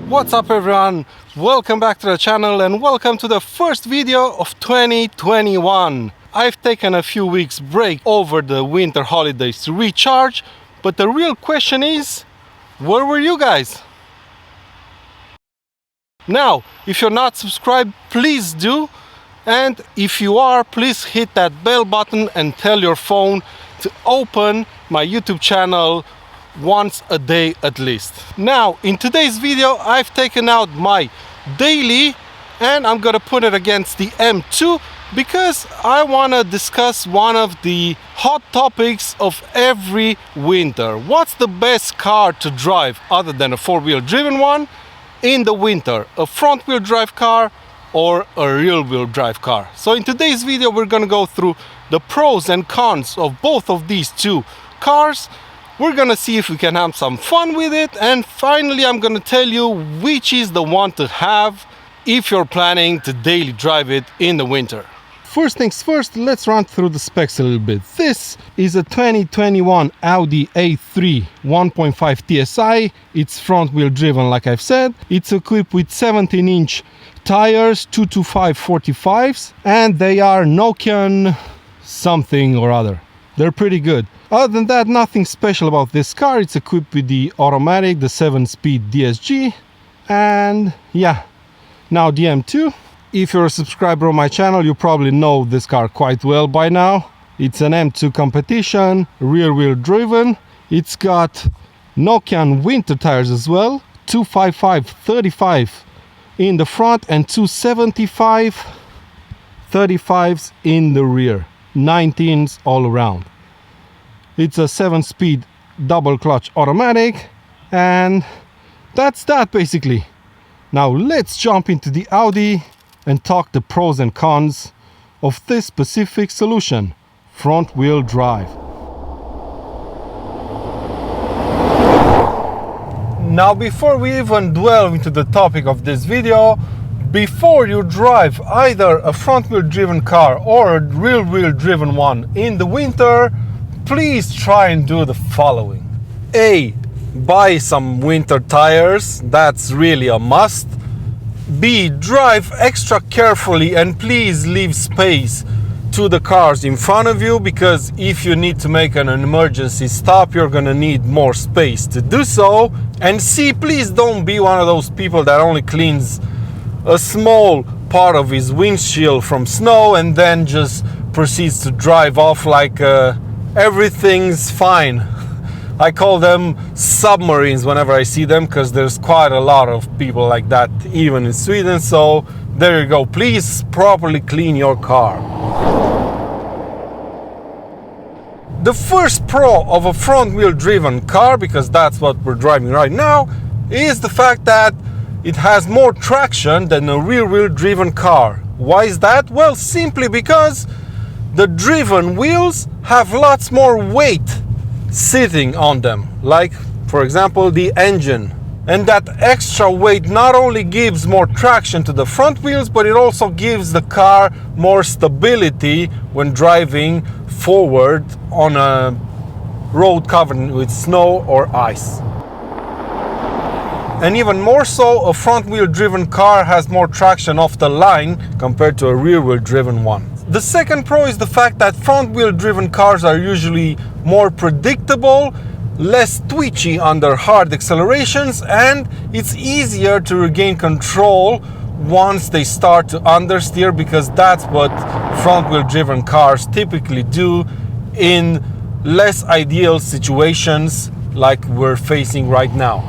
What's up everyone, welcome back to the channel and welcome to the first video of 2021. I've taken a few weeks break over the winter holidays to recharge, but the real question is, where were you guys? Now, if you're not subscribed, please do, and if you are, please hit that bell button and tell your phone to open my YouTube channel once a day at least. Now, in today's video, I've taken out my daily and I'm gonna put it against the M2 because I wanna discuss one of the hot topics of every winter. What's the best car to drive other than a four-wheel driven one in the winter? A front-wheel drive car or a rear-wheel drive car? So in today's video, we're gonna go through the pros and cons of both of these two cars. We're gonna see if we can have some fun with it, and finally I'm gonna tell you which is the one to have if you're planning to daily drive it in the winter. First things first, let's run through the specs a little bit. This is a 2021 Audi A3 1.5 TSI. It's front wheel driven, like I've said. It's equipped with 17-inch tires, 225 45s, and they are Nokian something or other. They're pretty good. Other than that, nothing special about this car. It's equipped with the automatic, the 7-speed DSG, and yeah, now the M2. If you're a subscriber on my channel, you probably know this car quite well by now. It's an M2 Competition, rear-wheel driven. It's got Nokian winter tires as well, 255 35 in the front and 275 35s in the rear, 19s all around. It's a 7-speed double clutch automatic, and that's that basically. Now let's jump into the Audi and talk the pros and cons of this specific solution, front wheel drive. Now before we even delve into the topic of this video, before you drive either a front wheel driven car or a rear wheel driven one in the winter, please try and do the following. A, buy some winter tires, that's really a must. B, drive extra carefully and please leave space to the cars in front of you, because if you need to make an emergency stop, you're gonna need more space to do so. And C, please don't be one of those people that only cleans a small part of his windshield from snow and then just proceeds to drive off like everything's fine. I call them submarines whenever I see them, because there's quite a lot of people like that even in Sweden. So there you go, please properly clean your car. The first pro of a front wheel driven car, because that's what we're driving right now, is the fact that it has more traction than a rear wheel driven car. Why is that? Well, simply because the driven wheels have lots more weight sitting on them, like for example the engine, and that extra weight not only gives more traction to the front wheels, but it also gives the car more stability when driving forward on a road covered with snow or ice. And even more so, a front wheel driven car has more traction off the line compared to a rear wheel driven one. The second pro is the fact that front wheel driven cars are usually more predictable, less twitchy under hard accelerations, and it's easier to regain control once they start to understeer, because that's what front wheel driven cars typically do in less ideal situations like we're facing right now.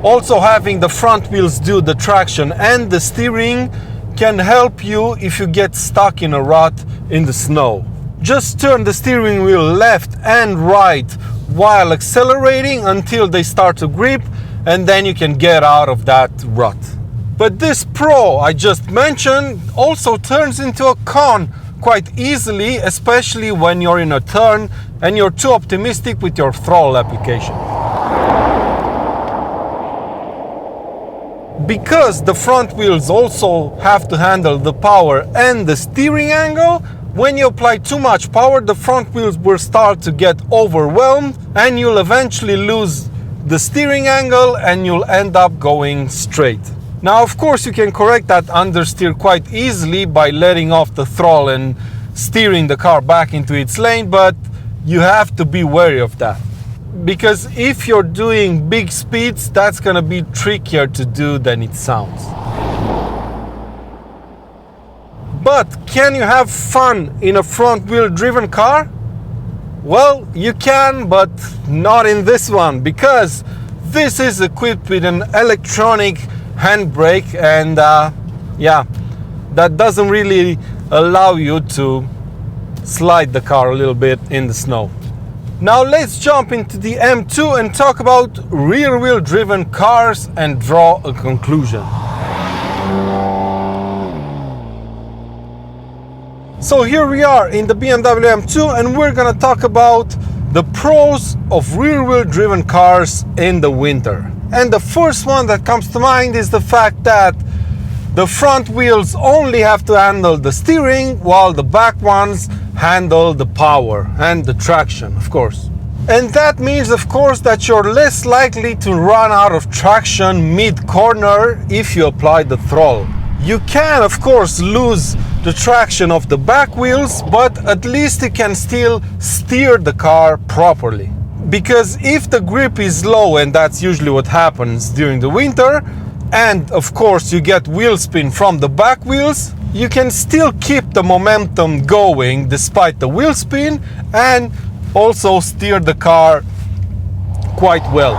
Also, having the front wheels do the traction and the steering can help you if you get stuck in a rut in the snow. Just turn the steering wheel left and right while accelerating until they start to grip, and then you can get out of that rut. But this pro I just mentioned also turns into a con quite easily, especially when you're in a turn and you're too optimistic with your throttle application. Because the front wheels also have to handle the power and the steering angle, when you apply too much power, the front wheels will start to get overwhelmed and you'll eventually lose the steering angle and you'll end up going straight. Now, of course, you can correct that understeer quite easily by letting off the throttle and steering the car back into its lane, but you have to be wary of that. Because if you're doing big speeds, that's gonna be trickier to do than it sounds. But can you have fun in a front-wheel driven car? Well, you can, but not in this one, because this is equipped with an electronic handbrake, and yeah, that doesn't really allow you to slide the car a little bit in the snow. Now let's jump into the M2 and talk about rear-wheel driven cars and draw a conclusion. So here we are in the BMW M2, and we're gonna talk about the pros of rear-wheel driven cars in the winter. And the first one that comes to mind is the fact that the front wheels only have to handle the steering, while the back ones handle the power and the traction, of course. And that means, of course, that you're less likely to run out of traction mid-corner if you apply the throttle. You can, of course, lose the traction of the back wheels, but at least you can still steer the car properly. Because if the grip is low, and that's usually what happens during the winter, and of course you get wheel spin from the back wheels, you can still keep the momentum going despite the wheel spin and also steer the car quite well.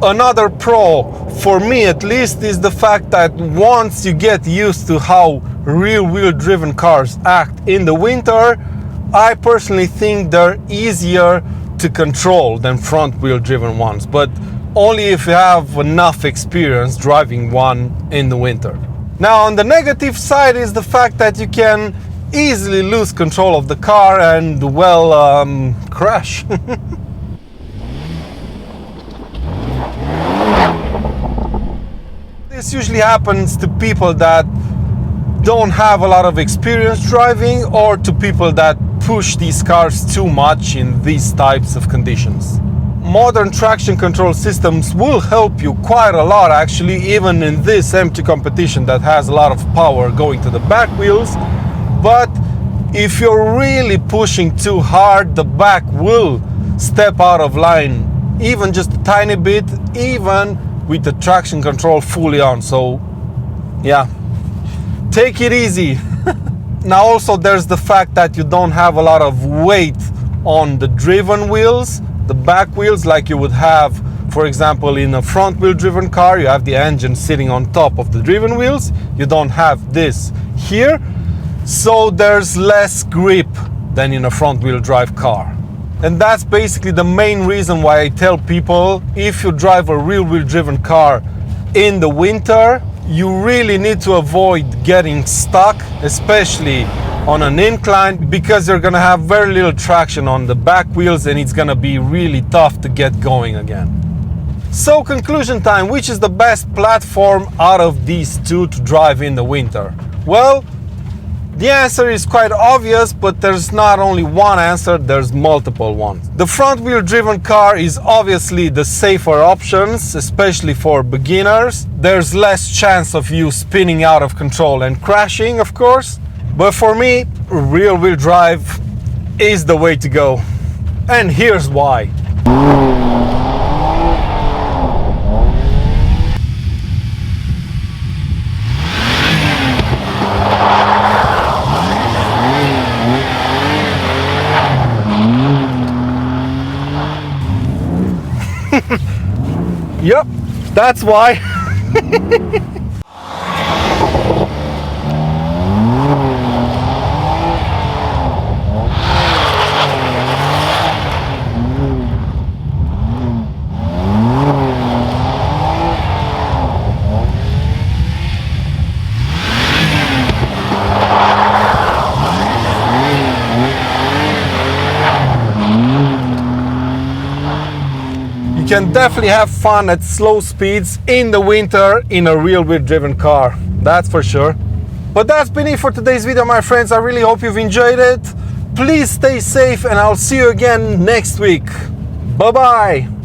Another pro, for me at least, is the fact that once you get used to how rear-wheel driven cars act in the winter, I personally think they're easier to control than front-wheel driven ones, but only if you have enough experience driving one in the winter. Now, on the negative side is the fact that you can easily lose control of the car and, well, crash. This usually happens to people that don't have a lot of experience driving, or to people that push these cars too much in these types of conditions. Modern traction control systems will help you quite a lot, actually, even in this M2 Competition that has a lot of power going to the back wheels. But if you're really pushing too hard, the back will step out of line, even just a tiny bit, even with the traction control fully on. So yeah, take it easy. Now also there's the fact that you don't have a lot of weight on the driven wheels, the back wheels, like you would have, for example, in a front wheel driven car. You have the engine sitting on top of the driven wheels. You don't have this here, so there's less grip than in a front wheel drive car. And that's basically the main reason why I tell people, if you drive a rear-wheel driven car in the winter, you really need to avoid getting stuck, especially on an incline, because you're gonna have very little traction on the back wheels and it's gonna be really tough to get going again. So conclusion time, which is the best platform out of these two to drive in the winter? Well, the answer is quite obvious, but there's not only one answer, there's multiple ones. The front-wheel driven car is obviously the safer options, especially for beginners. There's less chance of you spinning out of control and crashing, of course. But for me, rear-wheel drive is the way to go. And here's why. Yep, that's why. You can definitely have fun at slow speeds in the winter in a rear-wheel driven car, that's for sure. But that's been it for today's video, my friends. I really hope you've enjoyed it. Please stay safe and I'll see you again next week. Bye bye.